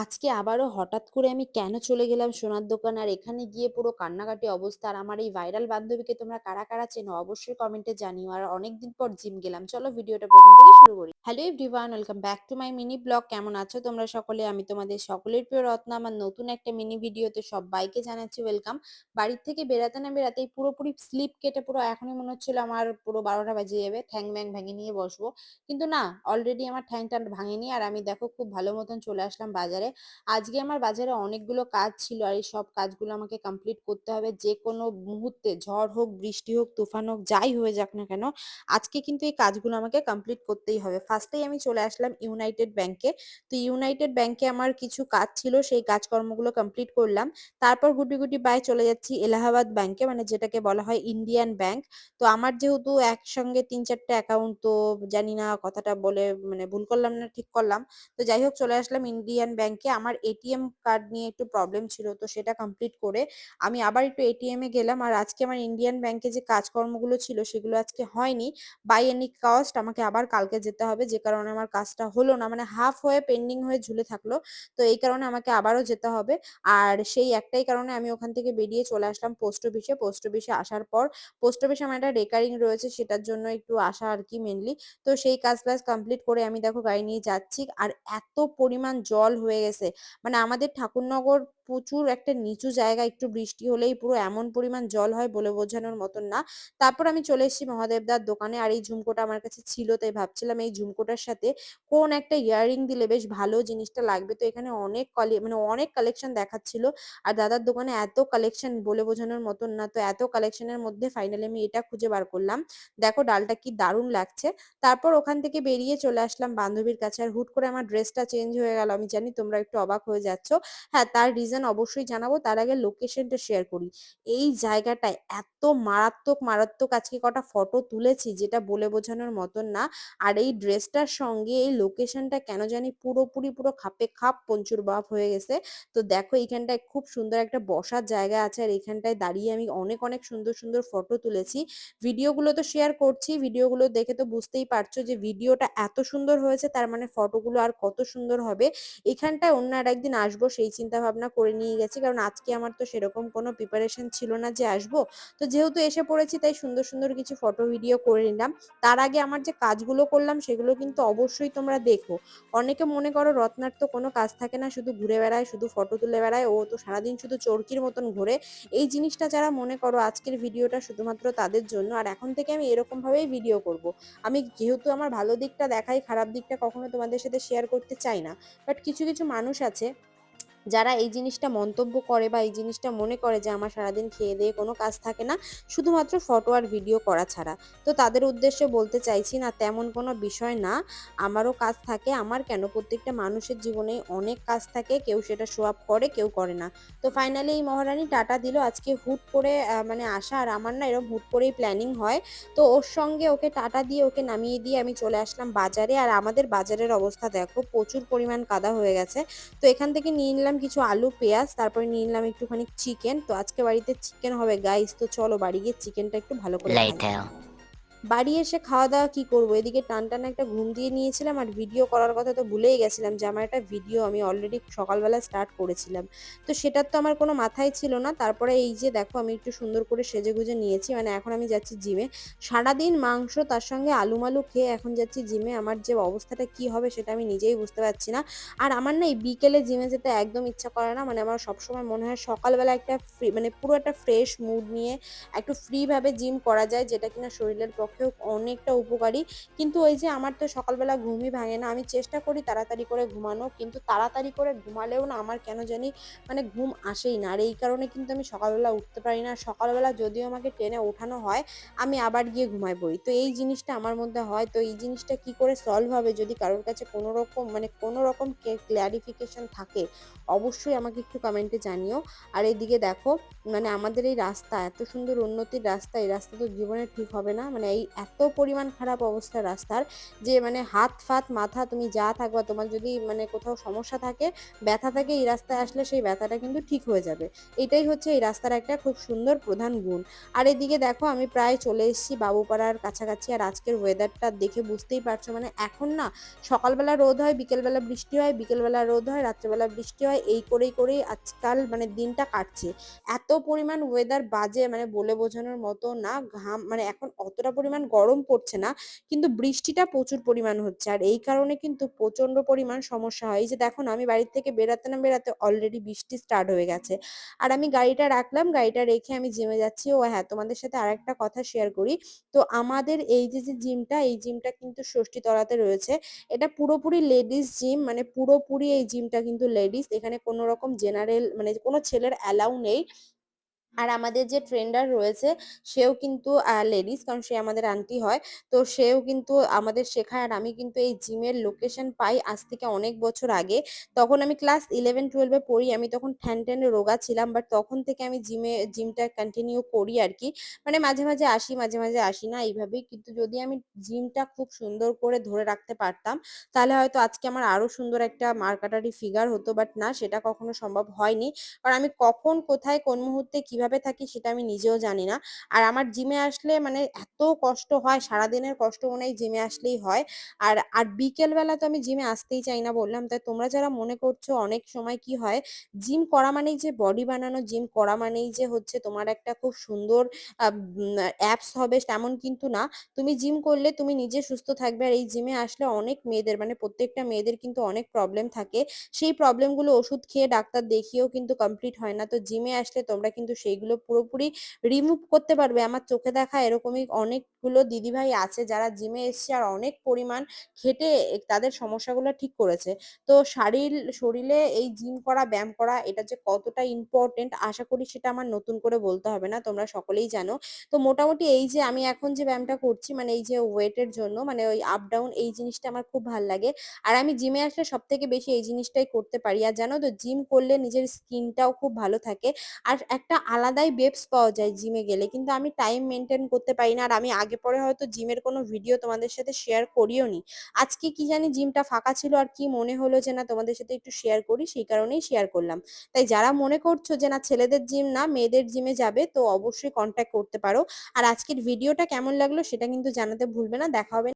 আজকে আবারও হঠাৎ করে আমি কেন চলে গেলাম সোনার দোকান আর এখানে গিয়ে পুরো কান্নাকাটি অবস্থা। আর আমার এই ভাইরাল বান্ধবীকে তোমরা কারা কারা চেনো অবশ্যই কমেন্টে জানিও। আর অনেকদিন পর জিম গেলাম, চলো ভিডিওটা প্রথম থেকে শুরু করি। Hello everyone, welcome back to my mini blog. কেমন আছো তোমরা সকলে? আমি তোমাদের সকলের প্রিয় রত্না। আমার নতুন একটা মিনি ভিডিওতে সবাইকে জানাচ্ছি ওয়েলকাম। বাড়ির থেকে বেরাতে না বেরাতেই পুরোপুরি স্লিপ কেটে পুরো এখনই মনে হচ্ছিল আমার পুরো 12টা বাজে যাবে, ঠ্যাং ব্যাং ভেঙে নিয়ে বসবো। কিন্তু না, অলরেডি আমার ঠ্যাংটা ভাঙেনি। আর আমি দেখো খুব ভালো মতন চলে আসলাম বাজারে। আজকে আমার বাজারে অনেকগুলো কাজ ছিল আর এই সব কাজগুলো আমাকে কমপ্লিট করতে হবে যে কোনো মুহূর্তে, ঝড় হোক, বৃষ্টি হোক, তুফান হোক, যাই হয়ে যাক না কেন আজকে কিন্তু এই কাজগুলো আমাকে কমপ্লিট করতেই হবে। ফার্স্টেই আমি চলে আসলাম ইউনাইটেড ব্যাংকে। তো ইউনাইটেড ব্যাংকে আমার কিছু কাজ ছিল, সেই কাজকর্মগুলো কমপ্লিট করলাম। তারপর গুটি গুটি পায়ে চলে যাচ্ছি এলাহাবাদ ব্যাংকে, মানে যেটাকে বলা হয় ইন্ডিয়ান ব্যাংক। তো আমার যেহেতু একসঙ্গে ৩-৪টে অ্যাকাউন্ট, তো জানি না কথাটা বলে মানে ভুল করলাম না ঠিক করলাম। তো যাই হোক চলে আসলাম ইন্ডিয়ান ব্যাংকে। আমার এটিএম কার্ড নিয়ে একটু প্রবলেম ছিল, তো সেটা কমপ্লিট করে আমি আবার একটু এটিএম এ গেলাম। আর আজকে আমার ইন্ডিয়ান ব্যাংকে যে কাজকর্মগুলো ছিল সেগুলো আজকে হয়নি। বাই এনি কস্ট আমাকে আবার কালকে যেতে হবে, যে কারণে আমার কাজটা হলো না, মানে হাফ হয়ে পেন্ডিং হয়ে ঝুলে থাকলো। তো এই কারণে আমাকে আবারও যেতে হবে। আর সেই একটাই কারণে আমি ওখান থেকে বেরিয়ে চলে আসলাম পোস্ট অফিসে। পোস্ট অফিসে আসার পর পোস্ট অফিসে আমার একটা রেকারিং রয়েছে, সেটার জন্য একটু আসা আর কি মেনলি। তো সেই কাজ বাজ কমপ্লিট করে আমি দেখো গাড়ি নিয়ে যাচ্ছি। আর এত পরিমাণ জল হয়ে গেছে, মানে আমাদের ঠাকুরনগর প্রচুর একটা নিচু জায়গা, একটু বৃষ্টি হলেই পুরো এমন পরিমাণ জল হয় বলে বোঝানোর মতন না। তারপর আমি চলে এসেছি মহাদেবদার দোকানে। আর এই ঝুমকোটা আমার কাছে ছিল, তাই ভাবছিলাম এই ঝুমকোটার সাথে কোন একটা ইয়াররিং দিলে বেশ ভালো জিনিসটা লাগবে। তো এখানে অনেক মানে অনেক কালেকশন দেখাচ্ছিল। আর দাদার দোকানে এত কালেকশন বলে বোঝানোর মতন না। তো এত কালেকশনের মধ্যে ফাইনালি আমি এটা খুঁজে বার করলাম। দেখো ডালটা কি দারুণ লাগছে। তারপর ওখান থেকে বেরিয়ে চলে আসলাম বান্ধবীর কাছে। আর হুট করে আমার ড্রেসটা চেঞ্জ হয়ে গেল। আমি জানি তোমরা একটু অবাক হয়ে যাচ্ছ। হ্যাঁ, তার রিজন অবশ্যই জানাবো, তার আগে লোকেশনটা শেয়ার করি। এই জায়গাটায় এত মারাত্মক মারাত্মক আজকে কটা ফটো তুলেছি যেটা বলে বোঝানোর মতন না। আর এই ড্রেসটার সঙ্গে এই লোকেশনটা কেন জানি পুরোপুরি পুরো খাপে খাপ পঞ্চুর বাপ হয়ে গেছে। তো দেখো এইখানটায় খুব সুন্দর একটা বসার জায়গা আছে, আর এখানটায় দাঁড়িয়ে আমি অনেক অনেক সুন্দর সুন্দর ফটো তুলেছি। ভিডিওগুলো তো শেয়ার করছি, ভিডিওগুলো দেখে তো বুঝতেই পারছো যে ভিডিওটা এত সুন্দর হয়েছে, তার মানে ফটোগুলো আর কত সুন্দর হবে। এখানটায় অন্য আর একদিন আসবো সেই চিন্তা ভাবনা করে নিয়ে গেছি, কারণ আজকে আমার তো সেরকম কোনো প্রিপারেশন ছিল না যে আসবো। তো যেহেতু এসে পড়েছি তাই সুন্দর সুন্দর কিছু ফটো ভিডিও করে নিলাম। তার আগে আমার যে কাজগুলো করলাম সেগুলো কিন্তু অবশ্যই তোমরা দেখো। অনেকে মনে করো রত্নার তো কোনো কাজ থাকে না, শুধু ঘুরে বেড়ায়, শুধু ফটো তুলে বেড়ায়, ও তো সারাদিন শুধু চরকির মতন ঘোরে। এই জিনিসটা যারা মনে করো আজকের ভিডিওটা শুধুমাত্র তাদের জন্য। আর এখন থেকে আমি এরকম ভাবেই ভিডিও করব। আমি যেহেতু আমার ভালো দিকটা দেখাই, খারাপ দিকটা কখনো তোমাদের সাথে শেয়ার করতে চাই না। বাট কিছু কিছু মানুষ আছে যারা এই জিনিসটা মন্তব্য করে বা এই জিনিসটা মনে করে যে আমার সারাদিন খেয়ে দিয়ে কোনো কাজ থাকে না, শুধুমাত্র ফটো আর ভিডিও করা ছাড়া। তো তাদের উদ্দেশ্যে বলতে চাইছি না, তেমন কোনো বিষয় না। আমারও কাজ থাকে, আমার কেন, প্রত্যেকটা মানুষের জীবনেই অনেক কাজ থাকে, কেউ সেটা শো আপ করে, কেউ করে না। তো ফাইনালি এই মহারানী টাটা দিল আজকে হুট করে, মানে আসা আর আমার না এরকম হুট করেই প্ল্যানিং হয়। তো ওর সঙ্গে ওকে টাটা দিয়ে ওকে নামিয়ে দিয়ে আমি চলে আসলাম বাজারে। আর আমাদের বাজারের অবস্থা দেখো, প্রচুর পরিমাণ কাদা হয়ে গেছে। তো এখান থেকে নিয়ে নিলাম কিছু আলু, পেঁয়াজ, তারপরে নিয়ে নিলাম একটুখানি চিকেন। তো আজকে বাড়িতে চিকেন হবে গাইস। তো চলো বাড়ি গিয়ে চিকেনটা একটু ভালো করে খাই। Later. বাড়ি এসে খাওয়া দাওয়া কি করব, এদিকে টানটানা একটা ঘুম দিয়ে নিয়েছিলাম। আর ভিডিও করার কথা তো ভুলেই গেছিলাম যে আমার একটা ভিডিও আমি অলরেডি সকালবেলা স্টার্ট করেছিলাম। তো সেটার তো আমার কোনো মাথায় ছিল না। তারপরে এই যে দেখো আমি একটু সুন্দর করে সেজে গুজে নিয়েছি, মানে এখন আমি যাচ্ছি জিমে। সারাদিন মাংস তার সঙ্গে আলু মালু খেয়ে এখন যাচ্ছি জিমে। আমার যে অবস্থাটা কি হবে সেটা আমি নিজেই বুঝতে পারছি না। আর আমার না এই বিকেলে জিমে যেতে একদম ইচ্ছা করে না। মানে আমার সবসময় মনে হয় সকালবেলা একটা ফ্রি, মানে পুরো একটা ফ্রেশ মুড নিয়ে একটু ফ্রি ভাবে জিম করা যায়, যেটা কিনা শরীরের পক্ষেও অনেকটা উপকারী। কিন্তু ওই যে আমার তো সকালবেলা ঘুমই ভাঙে না। আমি চেষ্টা করি তাড়াতাড়ি করে ঘুমানো, কিন্তু তাড়াতাড়ি করে ঘুমালেও না আমার কেন জানি মানে ঘুম আসেই না। আর এই কারণে কিন্তু আমি সকালবেলা উঠতে পারি না। সকালবেলা যদিও আমাকে টেনে ওঠানো হয়, আমি আবার গিয়ে ঘুমায় পড়ি। তো এই জিনিসটা আমার মধ্যে হয়। তো এই জিনিসটা কি করে সলভ হবে, যদি কারোর কাছে কোনো রকম মানে কোনো রকম ক্লারিফিকেশন থাকে অবশ্যই আমাকে একটু কমেন্টে জানিও। আর এইদিকে দেখো, মানে আমাদের এই রাস্তা এত সুন্দর উন্নতির রাস্তা, এই রাস্তা তো জীবনে ঠিক হবে না। মানে এত পরিমাণ খারাপ অবস্থা রাস্তার যে মানে হাত-ফাত, মাথা তুমি যা থাকবা, তোমার যদি মানে কোথাও সমস্যা থাকে, ব্যথা থাকে, এই রাস্তায় আসলে সেই ব্যথাটা কিন্তু ঠিক হয়ে যাবে। এটাই হচ্ছে এই রাস্তার একটা খুব সুন্দর প্রধান গুণ। আর এদিকে দেখো আমি প্রায় চলে এসেছি বাবুপাড়ার কাছাকাছি। আর আজকের ওয়েদারটা দেখে বুঝতেই পারছো, মানে এখন না সকালবেলা রোদ হয়, বিকেলবেলা বৃষ্টি হয়, বিকেলবেলা রোদ হয়, রাত্রেবেলা বৃষ্টি হয়। এই করেই আজকাল মানে দিনটা কাটছে। এত পরিমাণ ওয়েদার বাজে, মানে বলে বোঝানোর মতো না। মানে এখন অতটা পরিমাণ গরম পড়ছে না, কিন্তু বৃষ্টিটা প্রচুর পরিমাণ হচ্ছে। আর এই কারণে কিন্তু প্রচন্ড পরিমাণ সমস্যা হয়। এই যে দেখো না, আমি বাড়ির থেকে বেরাতে না বেরাতে অলরেডি বৃষ্টি স্টার্ট হয়ে গেছে। আর আমি গাড়িটা রাখলাম, গাড়িটা রেখে আমি জিমে যাচ্ছি। ও হ্যাঁ, তোমাদের সাথে আরেকটা কথা শেয়ার করি। তো আমাদের এই যে জিমটা, এই জিমটা কিন্তু ষষ্ঠীতলাতে রয়েছে। এটা পুরোপুরি লেডিস জিম, মানে পুরোপুরি এই জিমটা কিন্তু লেডিস। এখানে কোনো রকম জেনারেল মানে কোনো ছেলের অ্যালাউ নেই। আর আমাদের যে ট্রেনার রয়েছে সেও কিন্তু লেডিস, কারণ সে আমাদের আন্টি হয়। তো সেও কিন্তু আমাদের শেখায়। আর আমি কিন্তু এই জিমের লোকেশন পাই আজ থেকে অনেক বছর আগে। তখন আমি ক্লাস 11-12 পড়ি। আমি তখন ঠ্যান রোগা ছিলাম, বাট তখন থেকে আমি জিমটা কন্টিনিউ করি আর কি। মানে মাঝে মাঝে আসি, মাঝে মাঝে আসি না, এইভাবেই। কিন্তু যদি আমি জিমটা খুব সুন্দর করে ধরে রাখতে পারতাম, তাহলে হয়তো আজকে আমার আরো সুন্দর একটা মার্কাটারি ফিগার হতো, বাট না, সেটা কখনো সম্ভব হয়নি। কারণ আমি কখন, কোথায়, কোন মুহূর্তে কিভাবে থাকি সেটা আমি নিজেও জানি না। আর আমার জিমে আসলে মানে এত কষ্ট হয়, সারাদিনের কষ্ট মনে হয় জিমে আসলেই হয়। আর বিকেল বেলা তো আমি জিমে আসতেই চাই না, বললাম। তাই তোমরা যারা মনে করছো অনেক সময় কি হয়, জিম করা মানেই যে বডি বানানো, জিম করা মানেই যে হচ্ছে তোমার একটা খুব সুন্দর অ্যাপস হবে, তেমন কিন্তু না। তুমি জিম করলে তুমি নিজে সুস্থ থাকবে। আর এই জিমে আসলে অনেক মেয়েদের, মানে প্রত্যেকটা মেয়েদের কিন্তু অনেক প্রবলেম থাকে। সেই প্রবলেমগুলো ওষুধ খেয়ে, ডাক্তার দেখিয়েও কিন্তু কমপ্লিট হয় না। তো জিমে আসলে তোমরা কিন্তু সেইগুলো পুরোপুরি রিমুভ করতে পারবে। আমার চোখে দেখা এরকমই অনেকগুলো দিদিভাই আছে যারা জিমে এসছে আর অনেক পরিমাণ খেটে তাদের সমস্যাগুলো ঠিক করেছে। তো শরীরে এই জিম করা, ব্যায়াম করা, এটা যে কতটা ইম্পর্টেন্ট আশা করি সেটা আমার নতুন করে বলতে হবে না, তোমরা সকলেই জানো। তো মোটামুটি এই যে আমি এখন যে ব্যায়ামটা করছি, মানে এই যে ওয়েটের জন্য, মানে ওই আপ ডাউন, এই জিনিসটা আমার খুব ভাল লাগে। আর আমি জিমে আসলে সবথেকে বেশি এই জিনিসটাই করতে পারি। আর জানো তো, জিম করলে নিজের স্কিনটাও খুব ভালো থাকে। আর একটা আলাদাই বেবস পাওয়া যায় জিমে গেলে। কিন্তু আমি টাইম মেইনটেইন করতে পারি না। আর আমি আগে পরে হয়তো জিমের কোনো ভিডিও তোমাদের সাথে শেয়ার করিও নি। আজকে কি জানি জিমটা ফাঁকা ছিল, আর কি মনে হলো যে না তোমাদের সাথে একটু শেয়ার করি, সেই কারণেই শেয়ার করলাম। তাই যারা মনে করছো যে না ছেলেদের জিম না মেয়েদের জিমে যাবে, তো অবশ্যই কন্ট্যাক্ট করতে পারো। আর আজকের ভিডিওটা কেমন লাগলো সেটা কিন্তু জানাতে ভুলবে না। দেখা হবে